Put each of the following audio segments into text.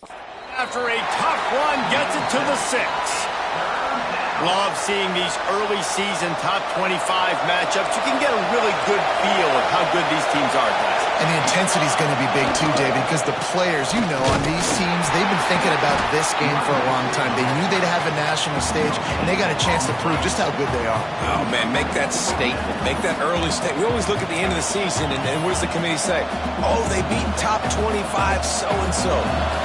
After a tough run, gets it to the 6. Love seeing these early season top 25 matchups. You can get a really good feel of how good these teams are, guys. And the intensity is going to be big too, David, because the players, you know, on these teams, they've been thinking about this game for a long time. They knew they'd have a national stage, and they got a chance to prove just how good they are. Oh, man, make that statement. Make that early statement. We always look at the end of the season, and what does the committee say? Oh, they beat top 25 so-and-so.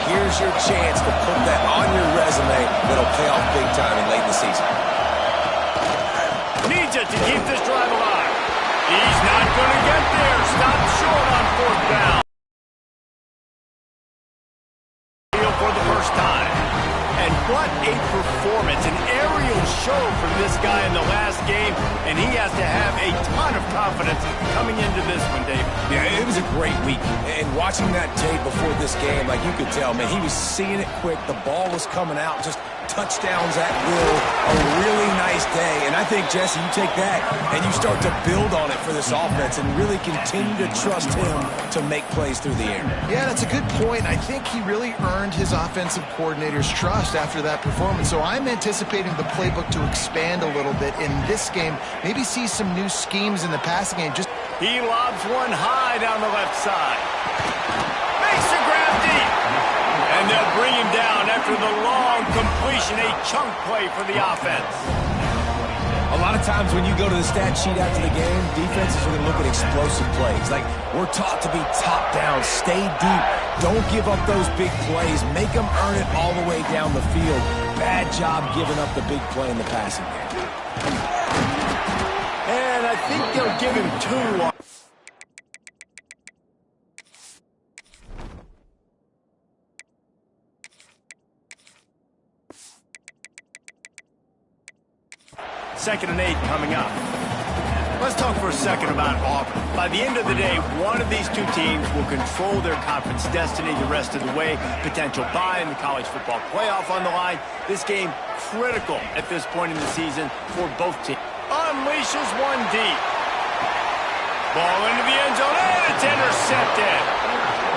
Here's your chance to put that on your resume that'll pay off big time in late in the season. Needs it to keep this drive alive. He's not going to get there. Stopped short on 4th down. For the first time. And what a performance. An aerial show for this guy in the last game. And he has to have a ton of confidence coming into this one, Dave. Yeah, it was a great week. And watching that tape before this game, like you could tell, man, he was seeing it quick. The ball was coming out, just touchdowns at will. A really nice day. And I think, Jesse, you take that and you start to build on it for this offense and really continue to trust him to make plays through the air. Yeah, that's a good point. I think he really earned his offensive coordinator's trust after that performance. So I'm anticipating the playbook to expand a little bit in this game. Maybe see some new schemes in the passing game. He lobs one high down the left side. Makes the grab deep. And they'll bring him down after the long completion, a chunk play for the offense. A lot of times when you go to the stat sheet after the game, defenses are going to look at explosive plays. Like, we're taught to be top down, stay deep, don't give up those big plays, make them earn it all the way down the field. Bad job giving up the big play in the passing game. And I think they'll give him 2. 2nd and 8 coming up. Let's talk for a second about Auburn. By the end of the day, one of these two teams will control their conference destiny the rest of the way. Potential bye in the college football playoff on the line. This game critical at this point in the season for both teams. Unleashes one deep. Ball into the end zone, and it's intercepted.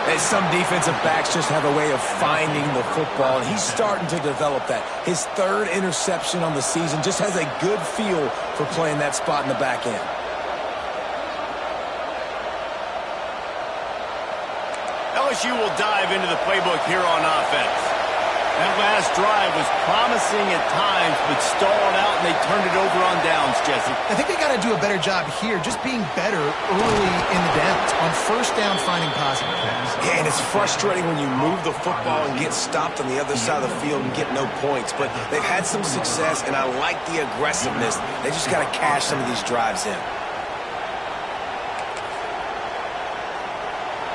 And some defensive backs just have a way of finding the football, and he's starting to develop that. His 3rd interception on the season, just has a good feel for playing that spot in the back end. LSU will dive into the playbook here on offense. That last drive was promising at times, but stalled out, and they turned it over on downs, Jesse. I think they got to do a better job here, just being better early in the downs. On 1st down, finding positive plays. Yeah, and it's frustrating when you move the football and get stopped on the other side of the field and get no points. But they've had some success, and I like the aggressiveness. They just got to cash some of these drives in.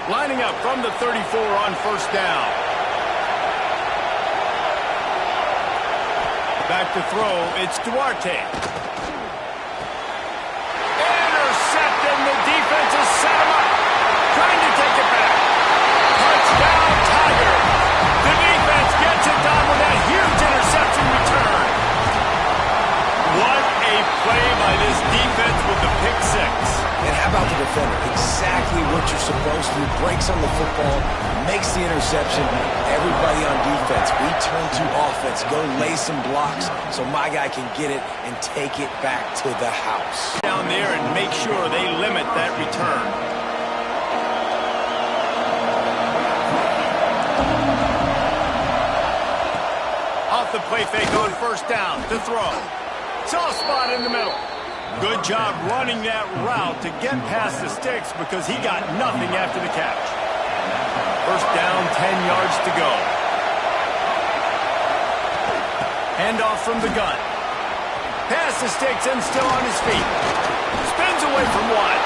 Lining up from the 34 on 1st down. Back to throw, it's Duarte. Intercepted, and the defense has set him up. Trying to take it back. Touchdown, Tiger. The defense gets it done with that huge interception return. What a play by this defense with the pick 6. And how about the defender? Exactly what you're supposed to do. Breaks on the football, makes the interception. Everybody on defense, we turn to offense. Go lay some blocks so my guy can get it and take it back to the house. Down there and make sure they limit that return. Off the play fake on 1st down to throw. Soft spot in the middle. Good job running that route to get past the sticks because he got nothing after the catch. 1st down, 10 yards to go. Handoff from the gun. Past the sticks and still on his feet. Spins away from one.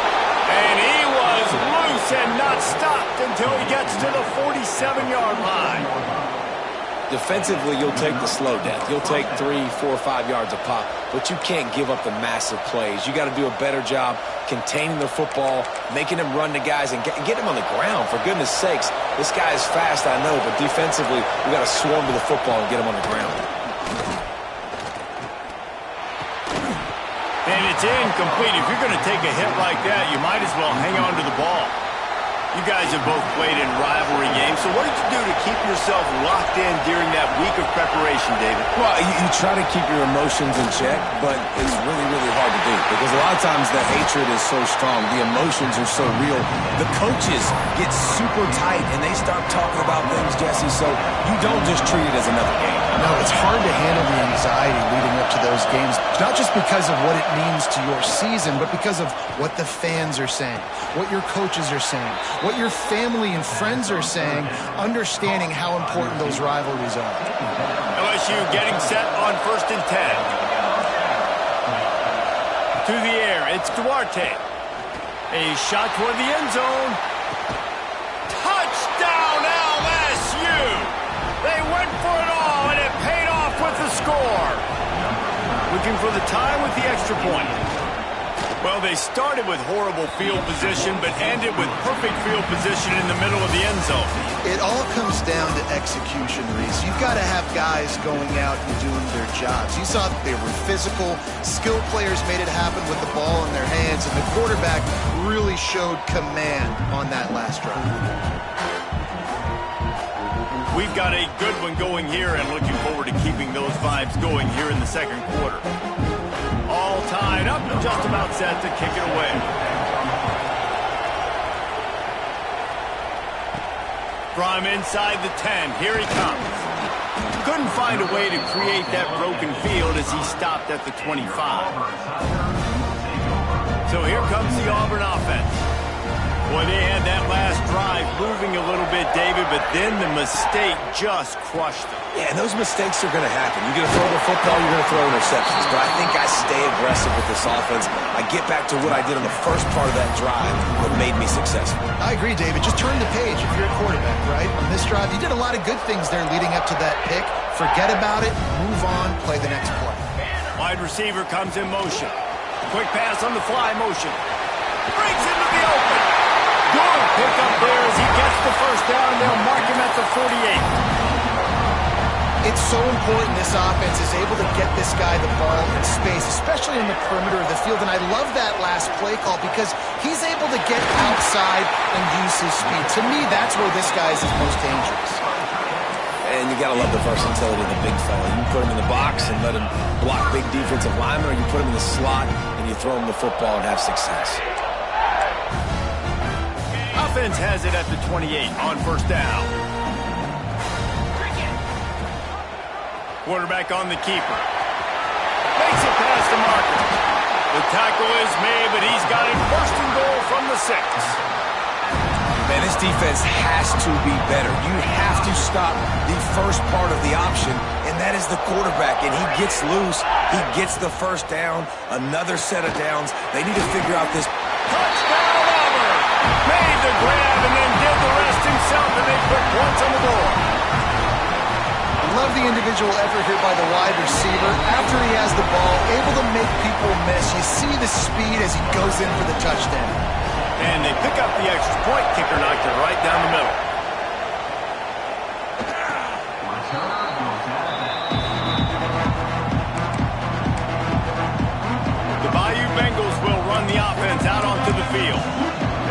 And he was loose and not stopped until he gets to the 47-yard line. Defensively, you'll take the slow death. You'll take 3, 4, 5 yards a pop, but you can't give up the massive plays. You got to do a better job containing the football, making him run to guys, and get him on the ground. For goodness sakes, this guy is fast, I know, but defensively, we got to swarm to the football and get him on the ground. And it's incomplete. If you're going to take a hit like that, you might as well hang on to the ball. You guys have both played in rivalry games, so what did you do to keep yourself locked in during that week of preparation, David? Well, you try to keep your emotions in check, but it's really, really hard to do because a lot of times the hatred is so strong. The emotions are so real. The coaches get super tight, and they start talking about things, Jesse, so you don't just treat it as another game. No, it's hard to handle the anxiety leading up to those games, not just because of what it means to your season, but because of what the fans are saying, what your coaches are saying, what your family and friends are saying, understanding how important those rivalries are. LSU getting set on 1st and 10. To the air, it's Duarte. A shot toward the end zone. Touchdown, LSU! They went for it all, and it paid off with the score. Looking for the tie with the extra point. Well, they started with horrible field position, but ended with perfect field position in the middle of the end zone. It all comes down to execution, Reese. You've got to have guys going out and doing their jobs. You saw that they were physical. Skilled players made it happen with the ball in their hands, and the quarterback really showed command on that last drive. We've got a good one going here, and looking forward to keeping those vibes going here in the second quarter. All tied up and just about set to kick it away. From inside the 10, here he comes. Couldn't find a way to create that broken field as he stopped at the 25. So here comes the Auburn offense. Boy, they had that last drive moving a little bit, David, but then the mistake just crushed them. Yeah, and those mistakes are going to happen. You're going to throw the football, you're going to throw interceptions. But I think I stay aggressive with this offense. I get back to what I did on the first part of that drive that made me successful. I agree, David. Just turn the page if you're a quarterback, right? On this drive, you did a lot of good things there leading up to that pick. Forget about it, move on, play the next play. Wide receiver comes in motion. Quick pass on the fly motion. Breaks into the open. Good pick up there as he gets the first down. They'll mark him at the 48. It's so important this offense is able to get this guy the ball in space, especially in the perimeter of the field. And I love that last play call because he's able to get outside and use his speed. To me, that's where this guy is his most dangerous. And you got to love the versatility of the big fella. You put him in the box and let him block big defensive linemen, or you put him in the slot and you throw him the football and have success. Offense has it at the 28 on first down. Quarterback on the keeper. Makes it past the marker. The tackle is made, but he's got it first and goal from the 6. Man, this defense has to be better. You have to stop the first part of the option, and that is the quarterback. And he gets loose. He gets the first down. Another set of downs. They need to figure out this. Touchdown, Auburn! Made the grab and then did the rest himself, and they put points on the board. Love the individual effort here by the wide receiver. After he has the ball, able to make people miss. You see the speed as he goes in for the touchdown. And they pick up the extra point. Kicker knocked it right down the middle. The Bayou Bengals will run the offense out onto the field.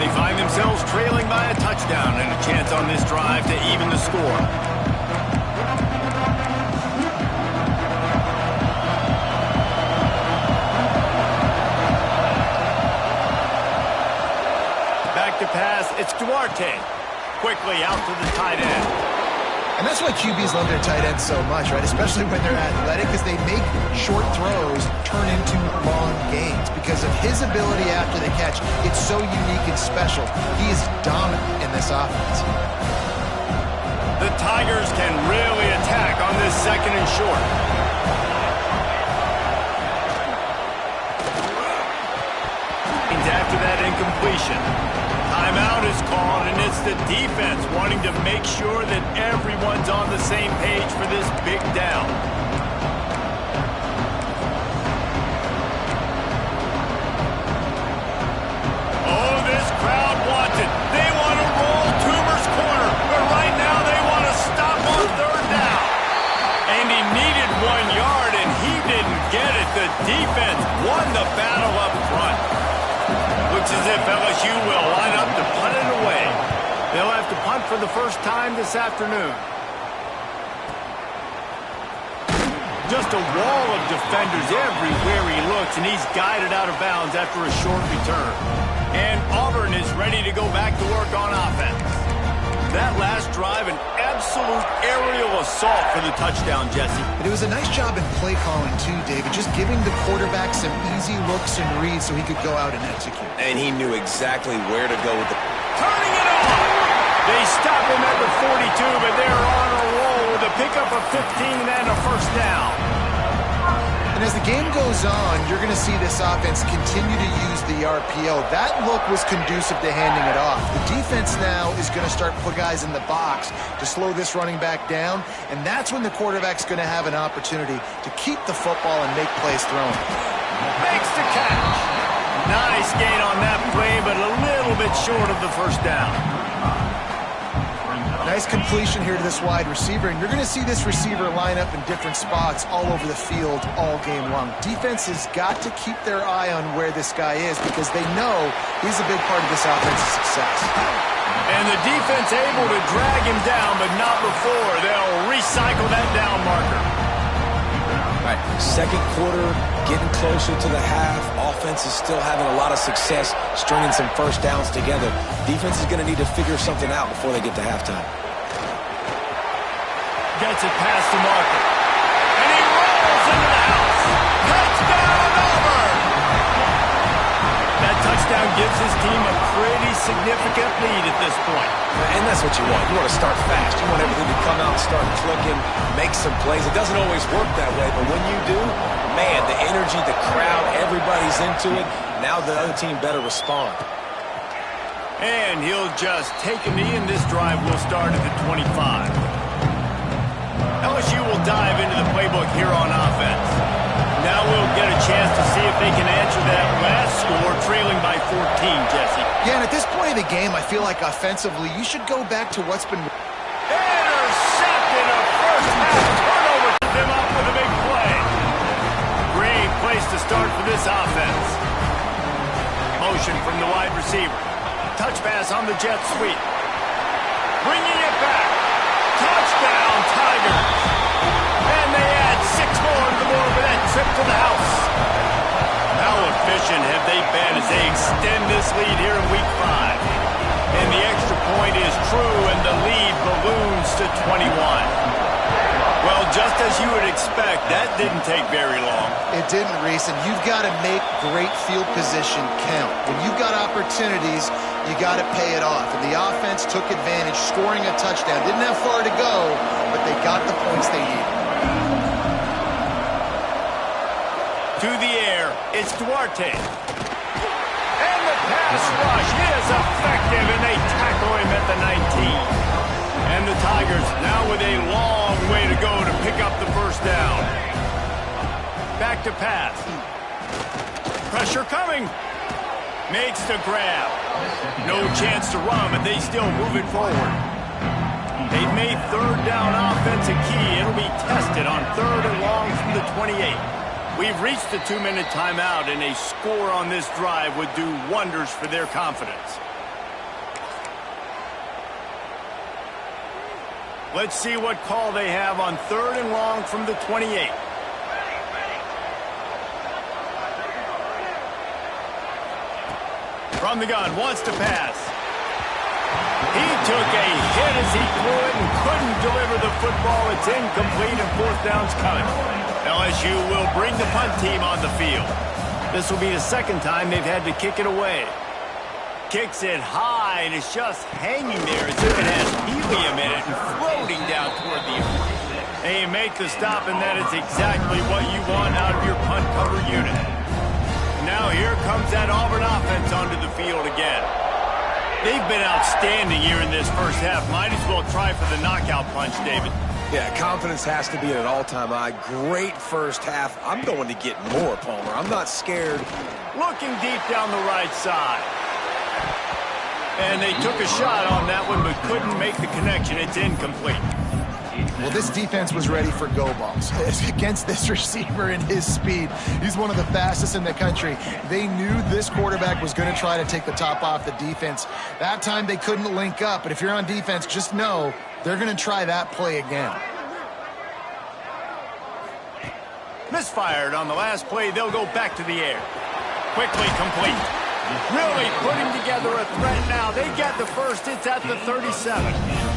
They find themselves trailing by a touchdown and a chance on this drive to even the score. Pass, it's Duarte. Quickly out to the tight end. And that's why QBs love their tight ends so much, right? Especially when they're athletic, because they make short throws turn into long gains. Because of his ability after the catch, it's so unique and special. He is dominant in this offense. The Tigers can really attack on this second and short. After that incompletion. Timeout is called, and it's the defense wanting to make sure that everyone's on the same page for this big down. Oh, this crowd wants it. They want to roll Toomer's corner, but right now they want to stop on third down. And he needed 1 yard, and he didn't get it. The defense won the battle up front. Looks as if LSU will line up to punt it away. for the first time this afternoon. Just a wall of defenders everywhere he looks, and he's guided out of bounds after a short return. And Auburn is ready to go back to work on offense. That last drive, an absolute aerial assault for the touchdown, Jesse. But it was a nice job in play calling, too, David, just giving the quarterback some easy looks and reads so he could go out and execute. And he knew exactly where to go with the... Turning it on! They stop him at the 42, but they're on a roll with a pickup of 15 and a first down. And as the game goes on, you're going to see this offense continue to use the RPO. That look was conducive to handing it off. The defense now is going to start putting guys in the box to slow this running back down, and that's when the quarterback's going to have an opportunity to keep the football and make plays throwing. Makes the catch. Nice gain on that play, but a little bit short of the first down. Nice completion here to this wide receiver, and you're going to see this receiver line up in different spots all over the field all game long. Defense has got to keep their eye on where this guy is because they know he's a big part of this offense's success. And the defense able to drag him down, but not before. They'll recycle that down marker. All right, second quarter, getting closer to the half. Offense is still having a lot of success stringing some first downs together. Defense is going to need to figure something out before they get to halftime. Gets it past the marker. And he rolls into the house. Touchdown, Auburn! That touchdown gives his team a pretty significant lead at this point. And that's what you want. You want to start fast. You want everything to come out and start clicking, make some plays. It doesn't always work that way, but when you do, man, the energy, the crowd, everybody's into it. Now the other team better respond. And he'll just take a knee, and this drive will start at the 25. LSU will dive into the playbook here on offense. Now we'll get a chance to see if they can answer that last score, trailing by 14, Jesse. Yeah, and at this point of the game, I feel like offensively, you should go back to what's been... Intercepted, a first half turnover. Them up with a big play. Great place to start for this offense. Motion from the wide receiver. Touch pass on the jet sweep. Bringing it back. Touchdown, Tigers. And they add 6 more to the board with that trip to the house. How efficient have they been as they extend this lead here in Week 5? And the extra point is true, and the lead balloons to 21. Well, just as you would expect, that didn't take very long. It didn't, Reese, and you've got to make great field position count. When you've got opportunities, you got to pay it off. And the offense took advantage, scoring a touchdown. Didn't have far to go, but they got the points they needed. To the air, it's Duarte. And the pass rush is effective, and they tackle him at the 19. And the Tigers now with a long way to go to pick up the first down. Back to pass. Pressure coming. Makes the grab. No chance to run, but they still move it forward. They've made third down offense a key. It'll be tested on 3rd and long from the 28. We've reached the 2-minute timeout, and a score on this drive would do wonders for their confidence. Let's see what call they have on 3rd and long from the 28. From the gun, wants to pass. He took a hit as he threw it and couldn't deliver the football. It's incomplete, and 4th down's coming. LSU will bring the punt team on the field. This will be the 2nd time they've had to kick it away. Kicks it high, and it's just hanging there as if it has helium in it and floating down toward the earth. They make the stop, and that is exactly what you want out of your punt cover unit. Now here comes that Auburn offense onto the field again. They've been outstanding here in this first half. Might as well try for the knockout punch, David. Yeah, confidence has to be at an all-time high. Great first half. I'm going to get more, Palmer. I'm not scared. Looking deep down the right side. And they took a shot on that one but couldn't make the connection. It's incomplete. Well, this defense was ready for go balls. Against this receiver and his speed, he's one of the fastest in the country. They knew this quarterback was going to try to take the top off the defense. That time they couldn't link up, but if you're on defense, just know they're going to try that play again. Misfired on the last play. They'll go back to the air. Quickly complete. Really putting together a threat now. They get the first. It's at the 37.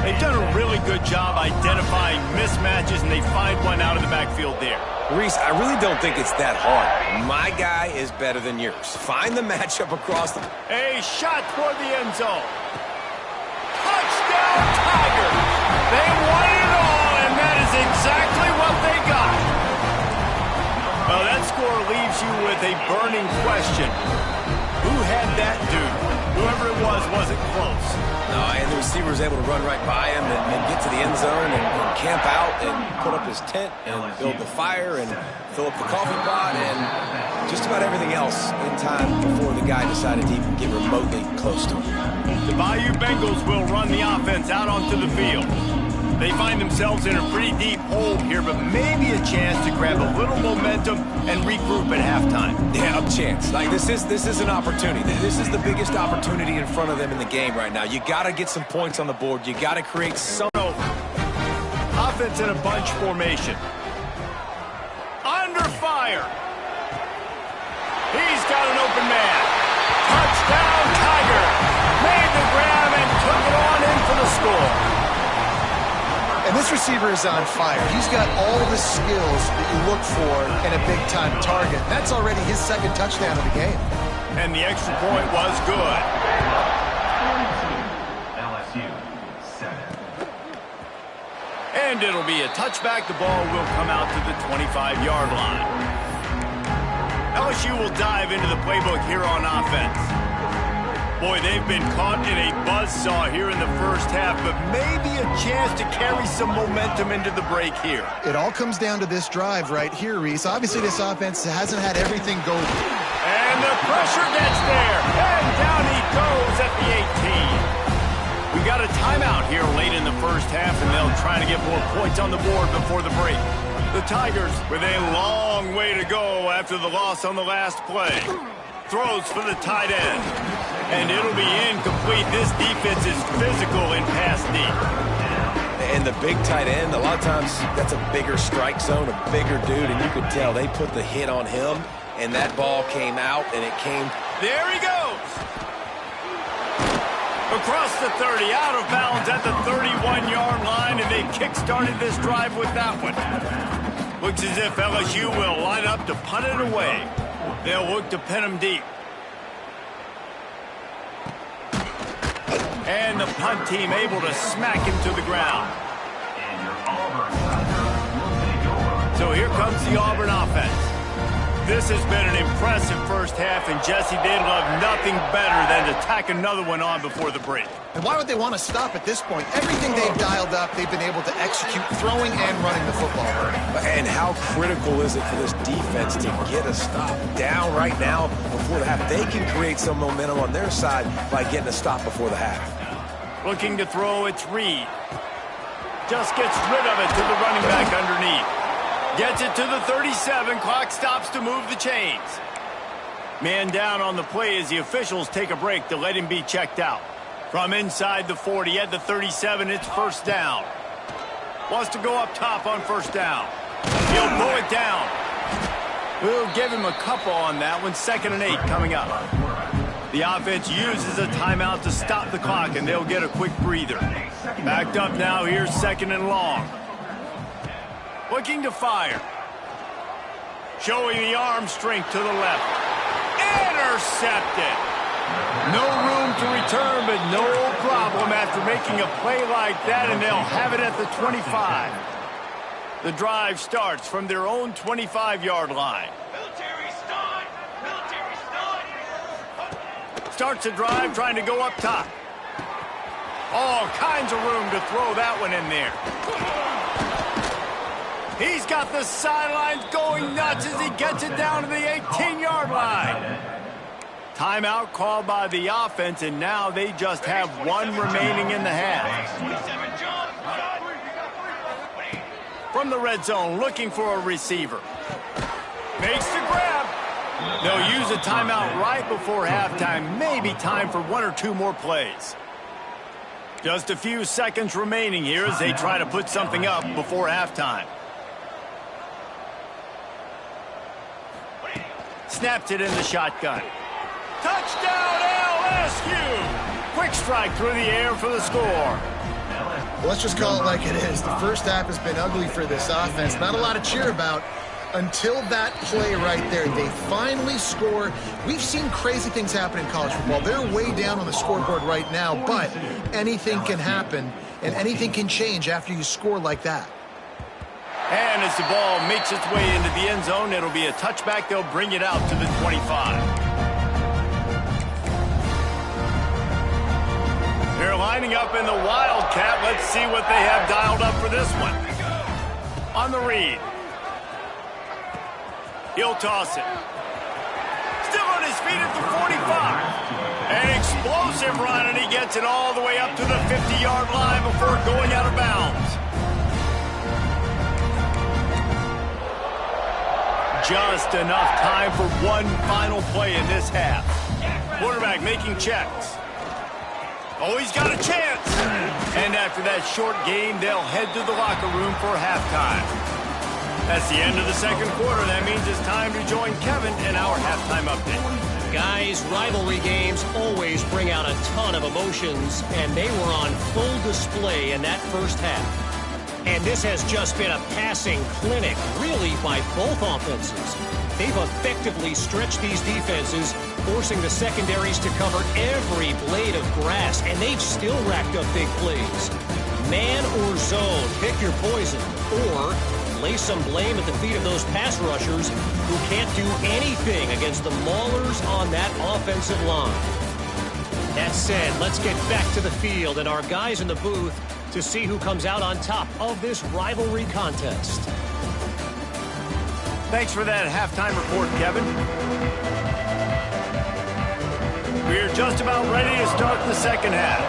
They've done a really good job identifying mismatches, and they find one out of the backfield there. Reese, I really don't think it's that hard. My guy is better than yours. Find the matchup across the... A shot toward the end zone. Touchdown, Tiger! They won it all, and that is exactly what they got. Well, that score leaves you with a burning question. Who had that dude? Whoever it was wasn't close. No, and the receiver was able to run right by him and get to the end zone and camp out and put up his tent and build the fire and fill up the coffee pot and just about everything else in time before the guy decided to even get remotely close to him. The Bayou Bengals will run the offense out onto the field. They find themselves in a pretty deep hole here, but maybe a chance to grab a little momentum and regroup at halftime. Yeah, a chance. Like, this is an opportunity. This is the biggest opportunity in front of them in the game right now. You got to get some points on the board. You got to create some... Offense in a bunch formation. Under fire. He's got an open man. Touchdown, Tiger. Made the grab and took it on in for the score. And this receiver is on fire. He's got all the skills that you look for in a big-time target. That's already his second touchdown of the game. And the extra point was good. LSU 7. And it'll be a touchback. The ball will come out to the 25-yard line. LSU will dive into the playbook here on offense. Boy, they've been caught in a buzzsaw here in the first half, but maybe a chance to carry some momentum into the break here. It all comes down to this drive right here, Reese. Obviously, this offense hasn't had everything go. And the pressure gets there, and down he goes at the 18. We got a timeout here late in the first half, and they'll try to get more points on the board before the break. The Tigers with a long way to go after the loss on the last play. Throws for the tight end. And it'll be incomplete. This defense is physical in pass deep. And the big tight end, a lot of times that's a bigger strike zone, a bigger dude, and you could tell they put the hit on him, and that ball came out, and it came... There he goes! Across the 30, out of bounds at the 31-yard line, and they kick-started this drive with that one. Looks as if LSU will line up to punt it away. They'll look to pin him deep. And the punt team able to smack him to the ground. So here comes the Auburn offense. This has been an impressive first half, and Jesse, they'd love nothing better than to tack another one on before the break. And why would they want to stop at this point? Everything they've dialed up, they've been able to execute throwing and running the football. And how critical is it for this defense to get a stop down right now before the half? They can create some momentum on their side by getting a stop before the half. Looking to throw, it's Reed. Just gets rid of it to the running back underneath. Gets it to the 37. Clock stops to move the chains. Man down on the play as the officials take a break to let him be checked out. From inside the 40 at the 37, it's first down. Wants to go up top on first down. He'll pull it down. We'll give him a couple on that one. 2nd and 8 coming up. The offense uses a timeout to stop the clock, and they'll get a quick breather. Backed up now. Here's 2nd and long. Looking to fire. Showing the arm strength to the left. Intercepted. No room to return, but no problem after making a play like that, and they'll have it at the 25. The drive starts from their own 25-yard line. Military stun! Military stun! Starts a drive trying to go up top. All kinds of room to throw that one in there. He's got the sidelines going nuts as he gets it down to the 18-yard line. Timeout called by the offense, and now they just have one remaining in the half. From the red zone, looking for a receiver. Makes the grab. They'll use a timeout right before halftime. Maybe time for one or two more plays. Just a few seconds remaining here as they try to put something up before halftime. Snaps it in the shotgun. Touchdown, LSU! Quick strike through the air for the score. Let's just call it like it is. The first half has been ugly for this offense. Not a lot to cheer about until that play right there. They finally score. We've seen crazy things happen in college football. They're way down on the scoreboard right now, but anything can happen, and anything can change after you score like that. And as the ball makes its way into the end zone, it'll be a touchback. They'll bring it out to the 25. They're lining up in the Wildcat. Let's see what they have dialed up for this one. On the read. He'll toss it. Still on his feet at the 45. An explosive run, and he gets it all the way up to the 50-yard line before going out of bounds. Just enough time for one final play in this half. Quarterback making checks. Oh, he's got a chance. And after that short game, they'll head to the locker room for halftime. That's the end of the second quarter. That means it's time to join Kevin in our halftime update. Guys, rivalry games always bring out a ton of emotions, and they were on full display in that first half. And this has just been a passing clinic, really, by both offenses. They've effectively stretched these defenses, forcing the secondaries to cover every blade of grass, and they've still racked up big plays. Man or zone, pick your poison, or lay some blame at the feet of those pass rushers who can't do anything against the maulers on that offensive line. That said, let's get back to the field and our guys in the booth to see who comes out on top of this rivalry contest. Thanks for that halftime report, Kevin. We're just about ready to start the second half.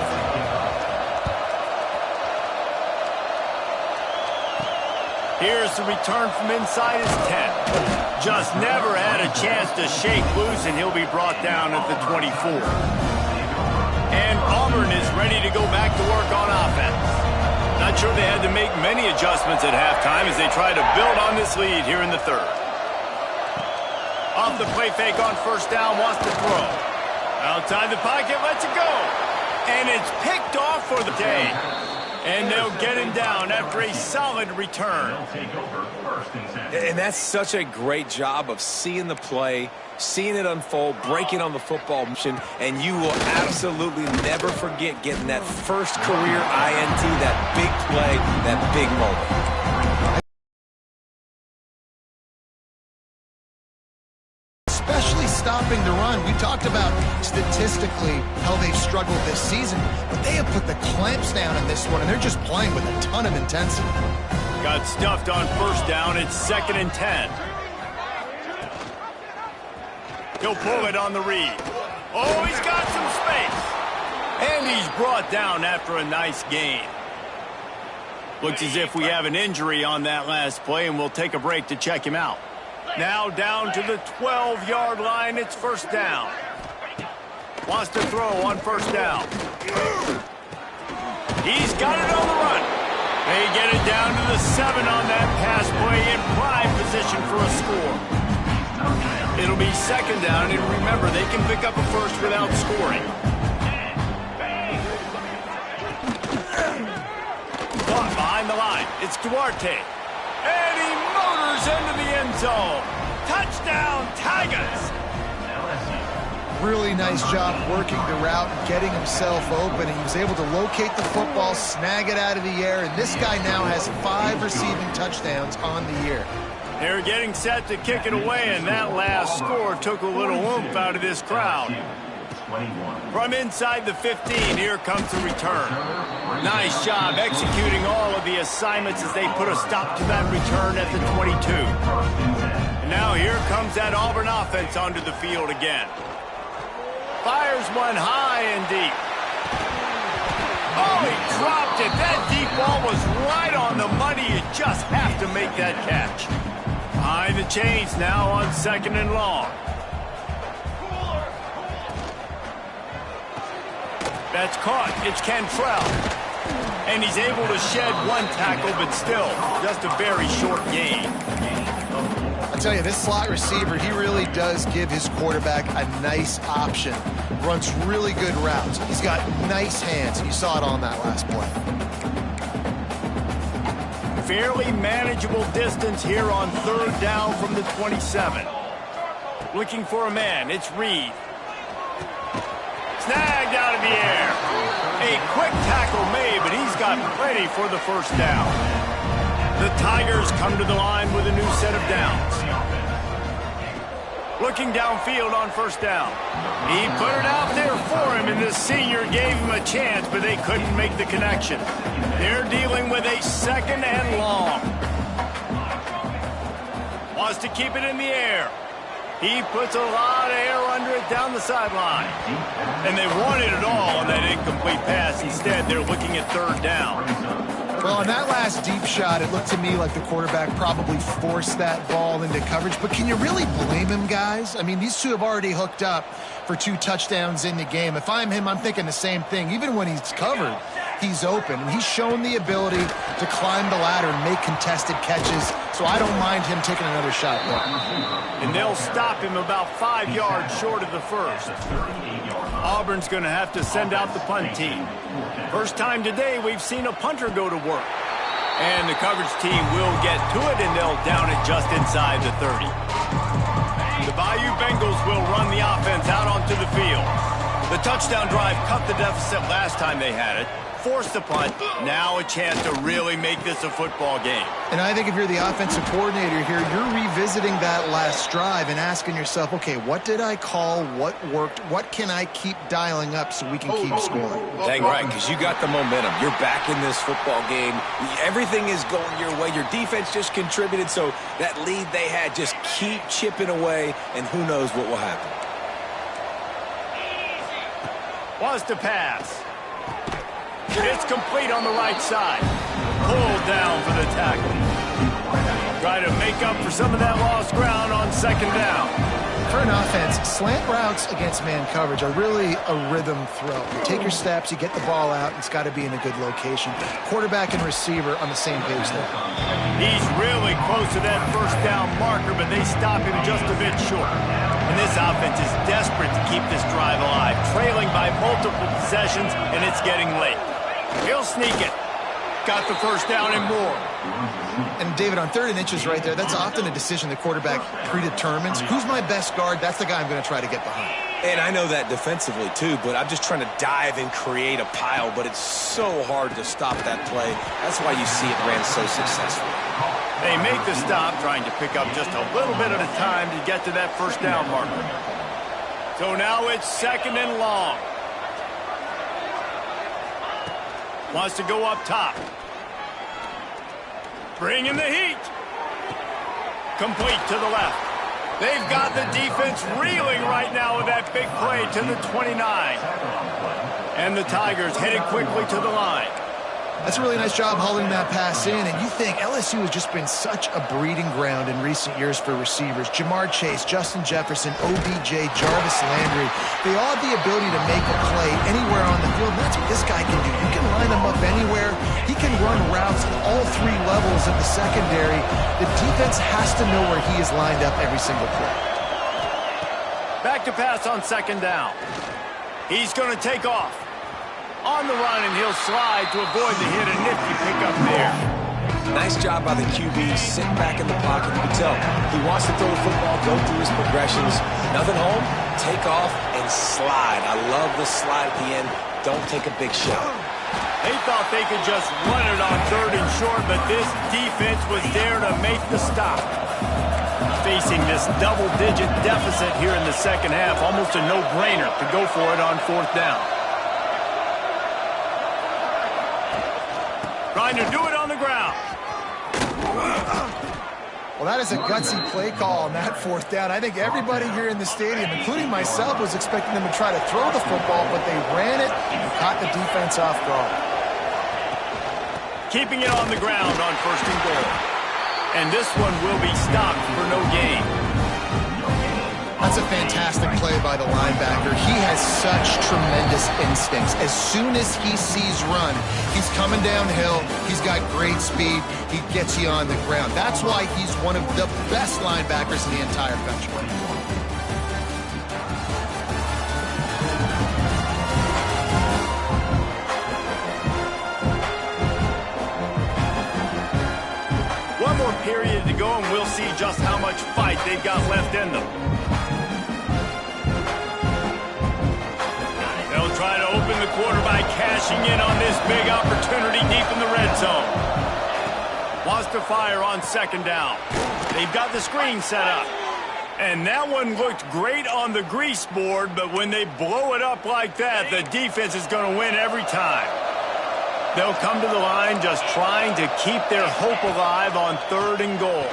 Here's the return from inside his 10. Just never had a chance to shake loose, and he'll be brought down at the 24. And Auburn is ready to go back to work on offense. Not sure they had to make many adjustments at halftime as they try to build on this lead here in the third. Off the play fake on first down, wants to throw. Outside the pocket, lets it go. And it's picked off for the day. And they'll get him down after a solid return. And that's such a great job of seeing the play, seeing it unfold, breaking on the football mission, and you will absolutely never forget getting that first career INT, that big play, that big moment. Especially stopping the run. We talked about statistically how they've struggled this season, but they have put the clamps down in this one, and they're just playing with a ton of intensity. Got stuffed on first down. It's 2nd and 10. He'll pull it on the read. Oh, he's got some space. And he's brought down after a nice gain. Looks as if we have an injury on that last play, and we'll take a break to check him out. Now down to the 12-yard line. It's first down. Wants to throw on first down. He's got it on the run. They get it down to the 7 on that pass play in prime position for a score. It'll be 2nd down, and remember, they can pick up a first without scoring. Caught behind the line. It's Duarte. And he motors into the end zone. Touchdown, Tigers! Really nice job working the route and getting himself open. He was able to locate the football, snag it out of the air, and this guy now has 5 receiving touchdowns on the year. They're getting set to kick it away, and that last score took a little oomph out of this crowd. From inside the 15, here comes the return. Nice job executing all of the assignments as they put a stop to that return at the 22. And now here comes that Auburn offense onto the field again. Fires one high and deep. Oh, he dropped it. That deep ball was right on the money. You just have to make that catch. Behind the chains now on 2nd and long. That's caught. It's Cantrell. And he's able to shed one tackle, but still just a very short gain. I tell you, this slot receiver, he really does give his quarterback a nice option. Runs really good routes. He's got nice hands. You saw it on that last play. Fairly manageable distance here on 3rd down from the 27. Looking for a man. It's Reed. Snagged out of the air. A quick tackle made, but he's got plenty for the 1st down. The Tigers come to the line with a new set of downs. Looking downfield on 1st down. He put it out there for him, and the senior gave him a chance, but they couldn't make the connection. They're dealing with a 2nd and long. Wants to keep it in the air. He puts a lot of air under it down the sideline. And they wanted it all on that incomplete pass. Instead, they're looking at 3rd down. Well, on that last deep shot, it looked to me like the quarterback probably forced that ball into coverage. But can you really blame him, guys? I mean, these two have already hooked up for 2 touchdowns in the game. If I'm him, I'm thinking the same thing. Even when he's covered, he's open. And he's shown the ability to climb the ladder and make contested catches. So I don't mind him taking another shot there. And they'll stop him about 5 yards short of the 1st. Auburn's going to have to send out the punt team. First time today we've seen a punter go to work. And the coverage team will get to it, and they'll down it just inside the 30. The Bayou Bengals will run the offense out onto the field. The touchdown drive cut the deficit last time they had it. Forced the punt. Now a chance to really make this a football game. And I think if you're the offensive coordinator here, you're revisiting that last drive and asking yourself, okay, what did I call? What worked? What can I keep dialing up so we can keep scoring? Dang right, because you got the momentum. You're back in this football game. Everything is going your way. Your defense just contributed, so that lead they had, just keep chipping away, and who knows what will happen. Wants to pass. It's complete on the right side. Pulled down for the tackle. Try to make up for some of that lost ground on 2nd down. For an offense, slant routes against man coverage are really a rhythm throw. You take your steps, you get the ball out, and it's got to be in a good location. Quarterback and receiver on the same page there. He's really close to that 1st down marker, but they stop him just a bit short. And this offense is desperate to keep this drive alive, trailing by multiple possessions, and it's getting late. He'll sneak it. Got the 1st down and more. And David, on 3rd and inches right there, that's often a decision the quarterback predetermines. Who's my best guard? That's the guy I'm going to try to get behind. And I know that defensively too, but I'm just trying to dive and create a pile, but it's so hard to stop that play. That's why you see it ran so successfully. They make the stop, trying to pick up just a little bit at a time to get to that 1st down marker. So now it's 2nd and long. Wants to go up top. Bringing the heat. Complete to the left. They've got the defense reeling right now with that big play to the 29. And the Tigers headed quickly to the line. That's a really nice job holding that pass in, and you think LSU has just been such a breeding ground in recent years for receivers. Jamar Chase, Justin Jefferson, OBJ, Jarvis Landry, they all have the ability to make a play anywhere on the field, and that's what this guy can do. You can line him up anywhere. He can run routes at all 3 levels of the secondary. The defense has to know where he is lined up every single play. Back to pass on 2nd down. He's going to take off. On the run, and he'll slide to avoid the hit. A nifty pickup there. Nice job by the QB, sitting back in the pocket. You can tell he wants to throw the football, go through his progressions. Nothing home, take off, and slide. I love the slide at the end. Don't take a big shot. They thought they could just run it on 3rd and short, but this defense was there to make the stop. Facing this double-digit deficit here in the 2nd half, almost a no-brainer to go for it on 4th down. Trying to do it on the ground. Well, that is a gutsy play call on that 4th down. I think everybody here in the stadium, including myself, was expecting them to try to throw the football, but they ran it and caught the defense off guard. Keeping it on the ground on 1st and goal. And this one will be stopped for no gain. That's a fantastic play by the linebacker. He has such tremendous instincts. As soon as he sees run, he's coming downhill. He's got great speed. He gets you on the ground. That's why he's one of the best linebackers in the entire country. One more period to go, and we'll see just how much fight they've got left in them. They'll try to open the quarter by cashing in on this big opportunity deep in the red zone. Wants to fire on second down. They've got the screen set up. And that one looked great on the grease board, but when they blow it up like that, the defense is going to win every time. They'll come to the line just trying to keep their hope alive on 3rd and goal.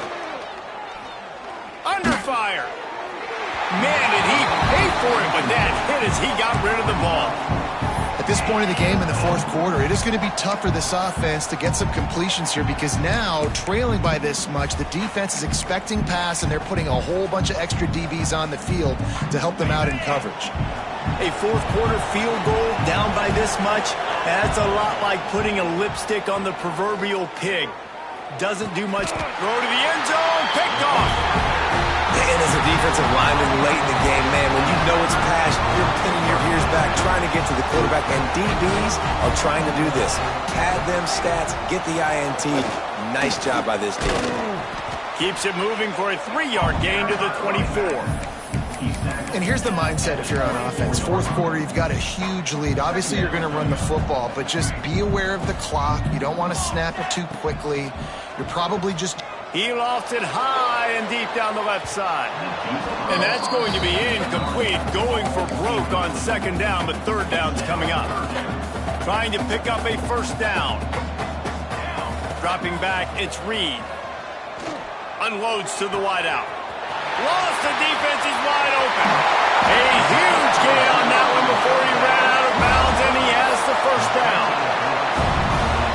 Under fire. Man, did he pay for it with that hit as he got rid of the ball. At this point in the game in the 4th quarter, it is going to be tough for this offense to get some completions here because now, trailing by this much, the defense is expecting pass and they're putting a whole bunch of extra DBs on the field to help them out in coverage. A 4th quarter field goal down by this much, that's a lot like putting a lipstick on the proverbial pig. Doesn't do much. Throw to the end zone, picked off. And as a defensive lineman late in the game, man, when you know it's pass, you're pinning your ears back, trying to get to the quarterback, and DBs are trying to do this. Pad them stats, get the INT. Nice job by this team. Keeps it moving for a 3-yard gain to the 24. And here's the mindset if you're on offense. 4th quarter, you've got a huge lead. Obviously, you're going to run the football, but just be aware of the clock. You don't want to snap it too quickly. You're probably just... He lost it high and deep down the left side. And that's going to be incomplete, going for broke on 2nd down, but 3rd down's coming up. Trying to pick up a 1st down. Dropping back, it's Reed. Unloads to the wideout. Lost, the defense is wide open. A huge gain on that one before he ran out of bounds, and he has the 1st down.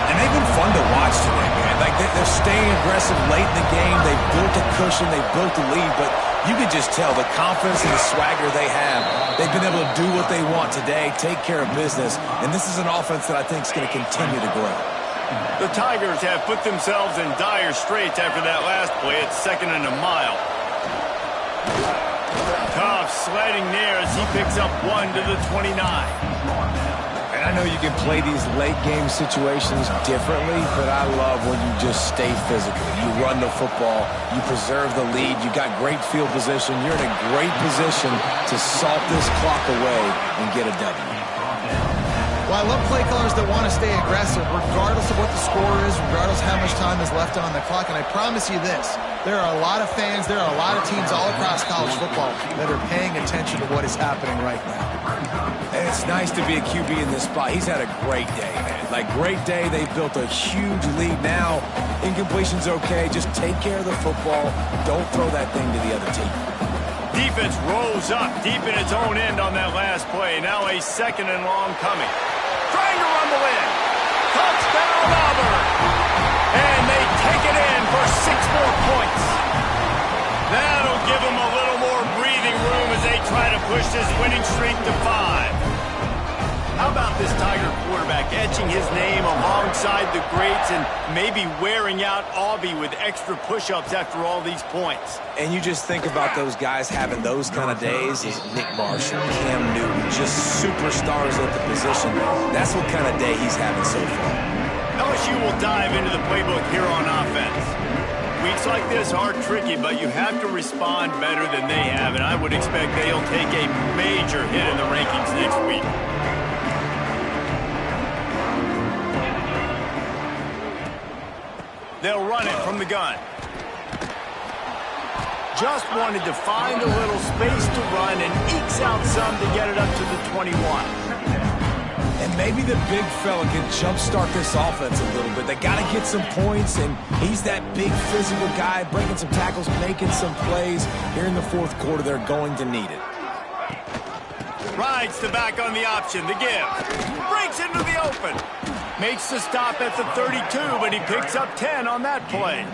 And they've been fun to watch today, man. Like, they're staying aggressive late in the game. They've built a cushion. They've built a lead. But you can just tell the confidence and the swagger they have. They've been able to do what they want today, take care of business. And this is an offense that I think is going to continue to grow. The Tigers have put themselves in dire straits after that last play. It's 2nd and a mile. Tough sledding there as he picks up 1 to the 29. And I know you can play these late game situations differently, but I love when you just stay physical. You run the football, you preserve the lead, you got great field position, you're in a great position to salt this clock away and get a W. Well, I love play callers that want to stay aggressive regardless of what the score is, regardless of how much time is left on the clock. And I promise you this, there are a lot of fans, there are a lot of teams all across college football that are paying attention to what is happening right now. And it's nice to be a QB in this spot. He's had a great day, man. Like, great day. They've built a huge lead now. Incompletion's okay. Just take care of the football. Don't throw that thing to the other team. Defense rolls up deep in its own end on that last play. Now a 2nd and long coming. Trying to rumble in. Touchdown, Auburn. And they take it in for 6 more points. That'll give them a little more breathing room as they try to push this winning streak to 5. How about this Tiger quarterback etching his name alongside the greats and maybe wearing out Aubie with extra push-ups after all these points? And you just think about those guys having those kind of days as Nick Marshall, Cam Newton, just superstars at the position. That's what kind of day he's having so far. LSU will dive into the playbook here on offense. Weeks like this are tricky, but you have to respond better than they have, and I would expect they'll take a major hit in the rankings next week. They'll run it from the gun. Just wanted to find a little space to run and ekes out some to get it up to the 21. And maybe the big fella can jumpstart this offense a little bit. They got to get some points, and he's that big physical guy, breaking some tackles, making some plays. Here in the 4th quarter, they're going to need it. Rides the back on the option, the give. Breaks into the open. Makes the stop at the 32, but he picks up 10 on that play.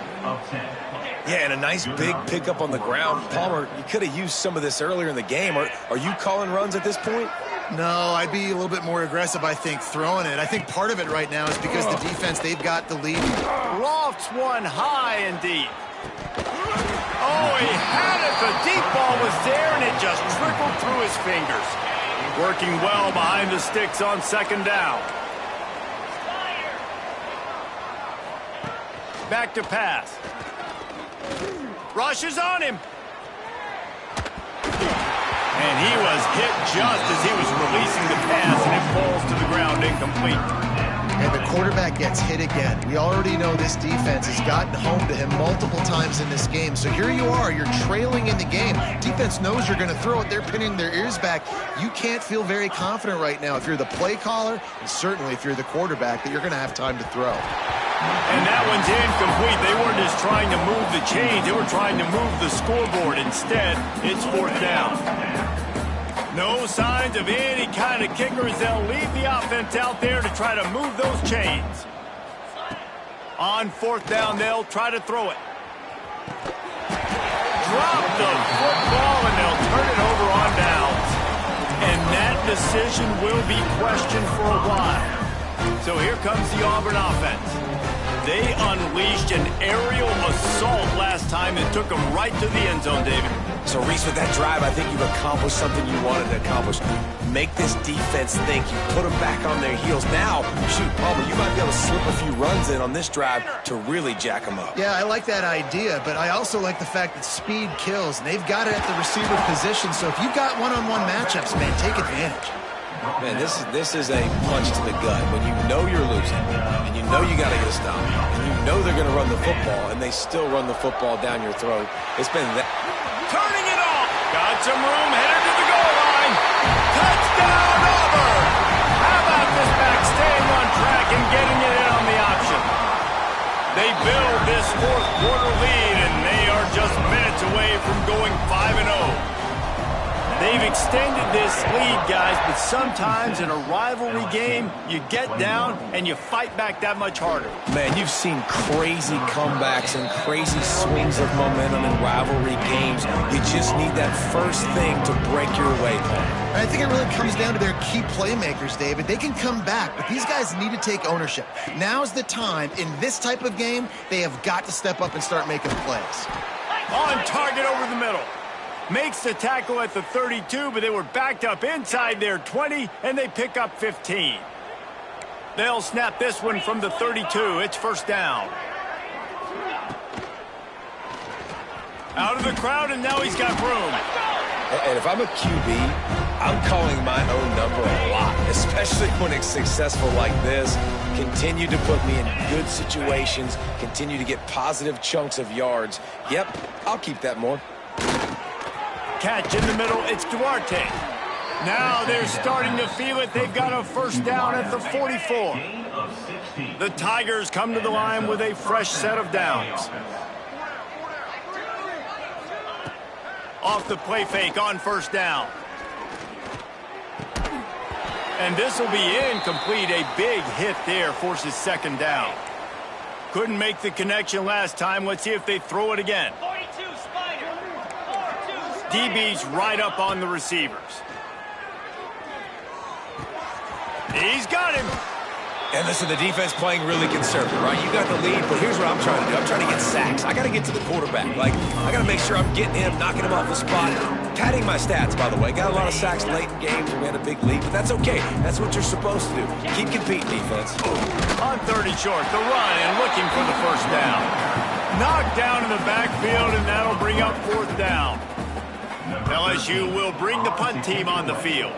Yeah, and a nice big pickup on the ground. Palmer, you could have used some of this earlier in the game. Are you calling runs at this point? No, I'd be a little bit more aggressive, I think, throwing it. I think part of it right now is because the defense, they've got the lead. Lofts one high and deep. Oh, he had it. The deep ball was there, and it just trickled through his fingers. Working well behind the sticks on second down. Back to pass. Rushes on him. And he was hit just as he was releasing the pass, and it falls to the ground incomplete. And the quarterback gets hit again. We already know this defense has gotten home to him multiple times in this game. So here you are, you're trailing in the game. Defense knows you're going to throw it. They're pinning their ears back. You can't feel very confident right now if you're the play caller, and certainly if you're the quarterback, that you're going to have time to throw. And that one's incomplete. They weren't just trying to move the chains. They were trying to move the scoreboard. Instead, it's fourth down. No signs of any kind of kickers. They'll leave the offense out there to try to move those chains. On fourth down, they'll try to throw it. Drop the football, and they'll turn it over on downs. And that decision will be questioned for a while. So here comes the Auburn offense. They unleashed an aerial assault last time and took them right to the end zone, David. So, Reese, with that drive, I think you've accomplished something you wanted to accomplish. Make this defense think. You put them back on their heels. Now, shoot, Palmer, you might be able to slip a few runs in on this drive to really jack them up. Yeah, I like that idea, but I also like the fact that speed kills, and they've got it at the receiver position. So if you've got one-on-one matchups, man, take advantage. Man, this is a punch to the gut. When you know you're losing, and you know you got to get a stop, and you know they're going to run the football, and they still run the football down your throat. It's been that. Turning it off. Got some room, headed to the goal line. Touchdown, Auburn. How about this back staying on track and getting it in on the option? They build this fourth quarter lead, and they are just minutes away from going 5-0. They've extended this lead, guys, but sometimes in a rivalry game, you get down and you fight back that much harder. Man, you've seen crazy comebacks and crazy swings of momentum in rivalry games. You just need that first thing to break your way, Paul. I think it really comes down to their key playmakers, David. They can come back, but these guys need to take ownership. Now's the time. In this type of game, they have got to step up and start making plays. On target over the middle. Makes the tackle at the 32, but they were backed up inside their 20, and they pick up 15. They'll snap this one from the 32. It's first down. Out of the crowd, and now he's got room. And if I'm a QB, I'm calling my own number a lot, especially when it's successful like this. Continue to put me in good situations, continue to get positive chunks of yards. Yep, I'll keep that more. Catch in the middle, it's Duarte. Now they're starting to feel it. They've got a first down at the 44. The Tigers come to the line with a fresh set of downs. Off the play fake on first down. And this will be incomplete. A big hit there forces second down. Couldn't make the connection last time. Let's see if they throw it again. DB's right up on the receivers. He's got him. And listen, the defense playing really conservative, right? You got the lead, but here's what I'm trying to do. I'm trying to get sacks. I got to get to the quarterback. Like, I got to make sure I'm getting him, knocking him off the spot. Padding my stats, by the way. Got a lot of sacks late in games when we had a big lead, but that's okay. That's what you're supposed to do. Keep competing, defense. On 30 short, the run and looking for the first down. Knocked down in the backfield, and that'll bring up fourth down. LSU will bring the punt team on the field.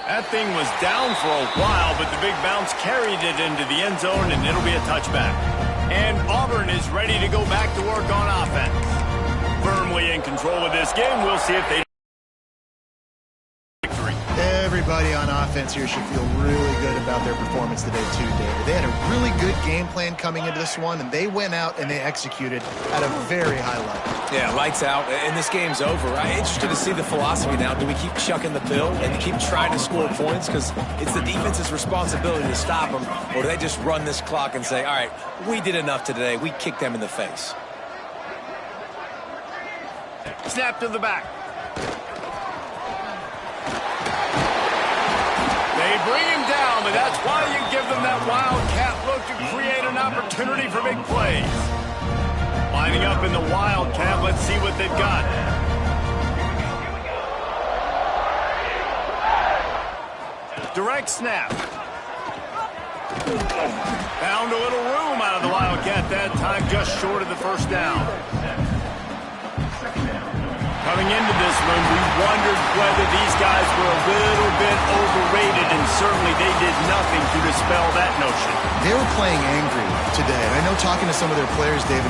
That thing was down for a while, but the big bounce carried it into the end zone, and it'll be a touchback. And Auburn is ready to go back to work on offense. Firmly in control of this game. We'll see if they victory. Everybody on offense here should feel really good about their performance today too, David. They had a really good game plan coming into this one, and they went out and they executed at a very high level. Yeah, lights out, and this game's over. I'm interested to see the philosophy now. Do we keep chucking the pill and keep trying to score points because it's the defense's responsibility to stop them, or do they just run this clock and say, all right, we did enough today. We kicked them in the face. Snap to the back. They bring him down, but that's why you give them that wildcat look to create an opportunity for big plays. Lining up in the wildcat, let's see what they've got. Direct snap. Found a little room out of the wildcat that time, just short of the first down. Coming into this one, we wondered whether these guys were a little bit overrated, and certainly they did nothing to dispel that notion. They were playing angry today. And I know talking to some of their players, David,